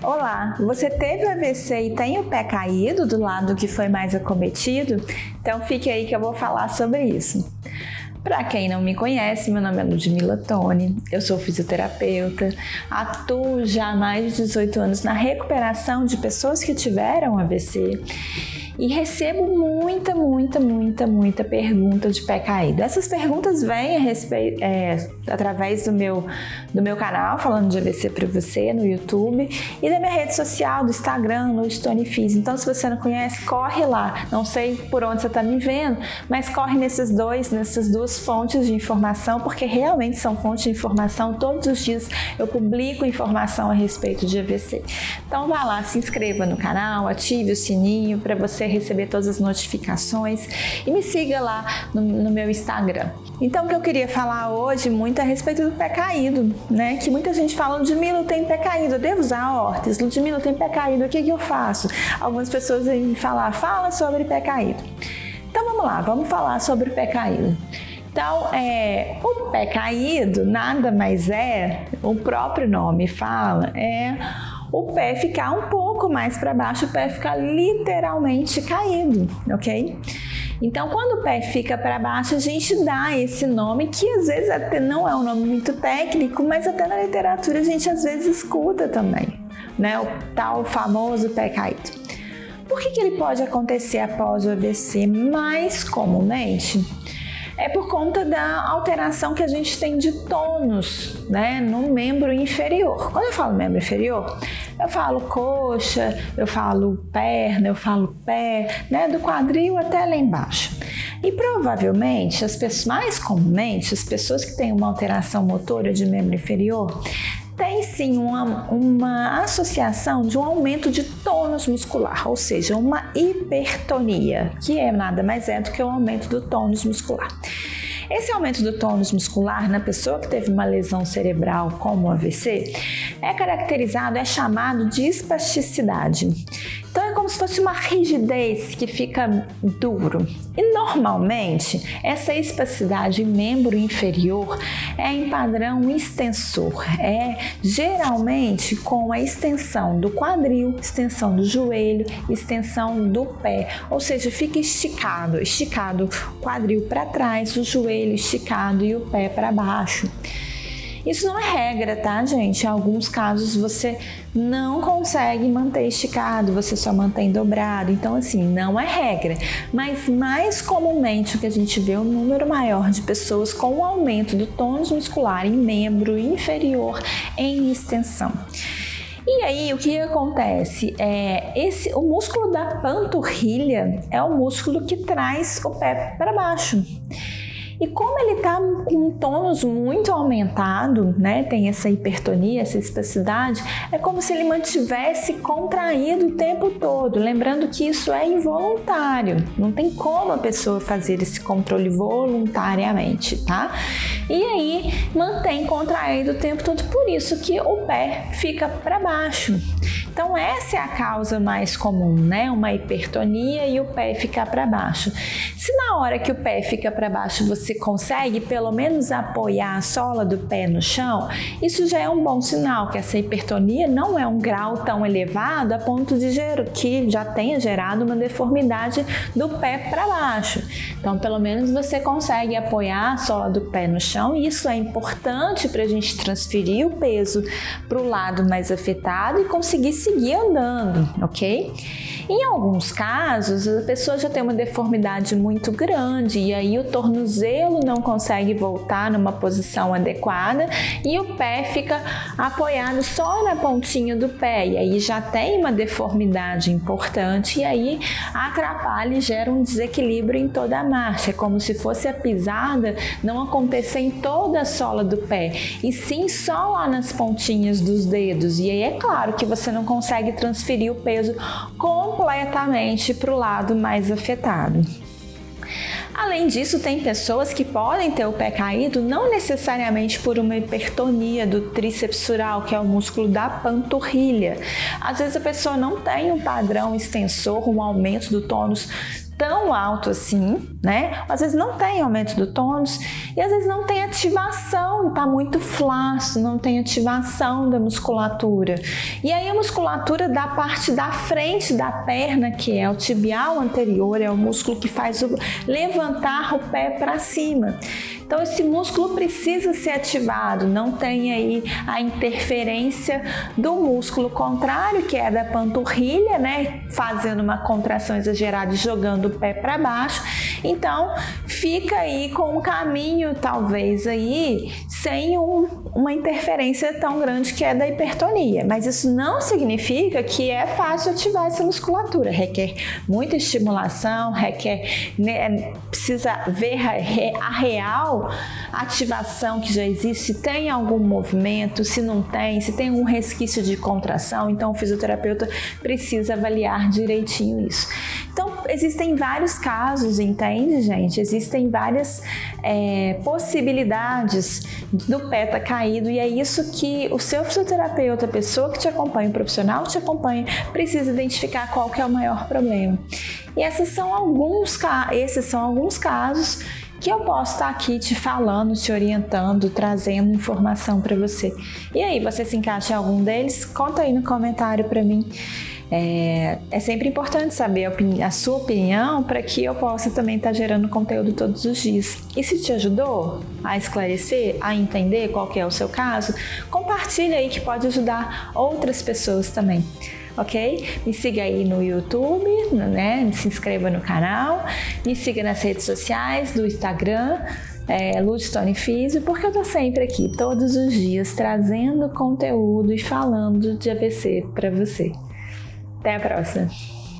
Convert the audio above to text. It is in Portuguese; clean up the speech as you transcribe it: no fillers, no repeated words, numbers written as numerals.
Olá, você teve AVC e tem o pé caído do lado que foi mais acometido? Então fique aí que eu vou falar sobre isso. Para quem não me conhece, meu nome é Ludmila Toni, eu sou fisioterapeuta, atuo já há mais de 18 anos na recuperação de pessoas que tiveram AVC e recebo muita pergunta de pé caído. Essas perguntas vêm através do meu canal, falando de AVC para você, no YouTube, e da minha rede social, do Instagram, Lud Toni Physio. Então, se você não conhece, corre lá. Não sei por onde você está me vendo, mas corre nessas duas fontes de informação, porque realmente são fontes de informação. Todos os dias eu publico informação a respeito de AVC. Então, vá lá, se inscreva no canal, ative o sininho para você receber todas as notificações e me siga lá no meu Instagram. Então, o que eu queria falar hoje muito é a respeito do pé caído, né? Que muita gente fala, Ludmila, eu tenho pé caído, eu devo usar órtese? Ludmila, eu tenho pé caído, o que eu faço? Algumas pessoas vêm me falar, fala sobre pé caído. Então, vamos lá, vamos falar sobre o pé caído. Então, o pé caído nada mais o próprio nome fala, o pé ficar um pouco mais para baixo, o pé ficar literalmente caído, ok? Então, quando o pé fica para baixo, a gente dá esse nome, que às vezes até não é um nome muito técnico, mas até na literatura a gente às vezes escuta também, né? O tal famoso pé caído. Por que ele pode acontecer após o AVC mais comumente? É por conta da alteração que a gente tem de tônus, né, no membro inferior. Quando eu falo membro inferior, eu falo coxa, eu falo perna, eu falo pé, né, do quadril até lá embaixo. E provavelmente, mais comumente, as pessoas que têm uma alteração motora de membro inferior tem sim uma associação de um aumento de tônus muscular, ou seja, uma hipertonia, que nada mais do que o aumento do tônus muscular. Esse aumento do tônus muscular na pessoa que teve uma lesão cerebral como o AVC é chamado de espasticidade. Então é como se fosse uma rigidez que fica duro. E normalmente essa espasticidade em membro inferior é em padrão extensor, geralmente com a extensão do quadril, extensão do joelho, extensão do pé, ou seja, fica esticado o quadril para trás, o joelho esticado e o pé para baixo. Isso não é regra, tá, gente? Em alguns casos você não consegue manter esticado, você só mantém dobrado. Então, assim, não é regra. Mas mais comumente o que a gente vê é um número maior de pessoas com um aumento do tônus muscular em membro inferior em extensão. E aí, o que acontece? O músculo da panturrilha é o músculo que traz o pé para baixo. E como ele está com um tônus muito aumentado, né, tem essa hipertonia, essa espasticidade, é como se ele mantivesse contraído o tempo todo. Lembrando que isso é involuntário, não tem como a pessoa fazer esse controle voluntariamente, tá? E aí mantém contraído o tempo todo, por isso que o pé fica para baixo. Então essa é a causa mais comum, né? Uma hipertonia e o pé ficar para baixo. Se na hora que o pé fica para baixo você consegue pelo menos apoiar a sola do pé no chão, isso já é um bom sinal que essa hipertonia não é um grau tão elevado a ponto de que já tenha gerado uma deformidade do pé para baixo. Então pelo menos você consegue apoiar a sola do pé no chão e isso é importante para a gente transferir o peso para o lado mais afetado e conseguir seguir andando, ok? Em alguns casos, a pessoa já tem uma deformidade muito grande e aí o tornozelo não consegue voltar numa posição adequada e o pé fica apoiado só na pontinha do pé e aí já tem uma deformidade importante e aí atrapalha e gera um desequilíbrio em toda a marcha. É como se fosse a pisada não acontecer em toda a sola do pé e sim só lá nas pontinhas dos dedos. E aí é claro que você não consegue transferir o peso completamente para o lado mais afetado. Além disso, tem pessoas que podem ter o pé caído não necessariamente por uma hipertonia do tríceps sural, que é o músculo da panturrilha. Às vezes a pessoa não tem um padrão extensor, um aumento do tônus tão alto assim, né? Às vezes não tem aumento do tônus e às vezes não tem ativação, tá muito flácido, não tem ativação da musculatura. E aí a musculatura da parte da frente da perna, que é o tibial anterior, é o músculo que faz levantar o pé para cima. Então esse músculo precisa ser ativado, não tem aí a interferência do músculo contrário, que é da panturrilha, né, fazendo uma contração exagerada e jogando o pé para baixo. Então fica aí com um caminho talvez aí sem uma interferência tão grande que é da hipertonia, mas isso não significa que é fácil ativar essa musculatura, requer muita estimulação, requer, né, precisa ver a real ativação que já existe, se tem algum movimento, se não tem, se tem um resquício de contração, então o fisioterapeuta precisa avaliar direitinho isso. Então existem vários casos, entende, gente? Existem várias possibilidades do pé estar caído e é isso que o seu fisioterapeuta, a pessoa que te acompanha, o profissional que te acompanha, precisa identificar qual que é o maior problema. E esses são alguns casos que eu posso estar aqui te falando, te orientando, trazendo informação para você. E aí, você se encaixa em algum deles? Conta aí no comentário para mim. É sempre importante saber a sua opinião para que eu possa também estar gerando conteúdo todos os dias. E se te ajudou a esclarecer, a entender qual que é o seu caso, compartilha aí que pode ajudar outras pessoas também. Ok? Me siga aí no YouTube, né? Se inscreva no canal, me siga nas redes sociais, do Instagram, Lud Toni Físio, porque eu tô sempre aqui, todos os dias, trazendo conteúdo e falando de AVC para você. Até a próxima!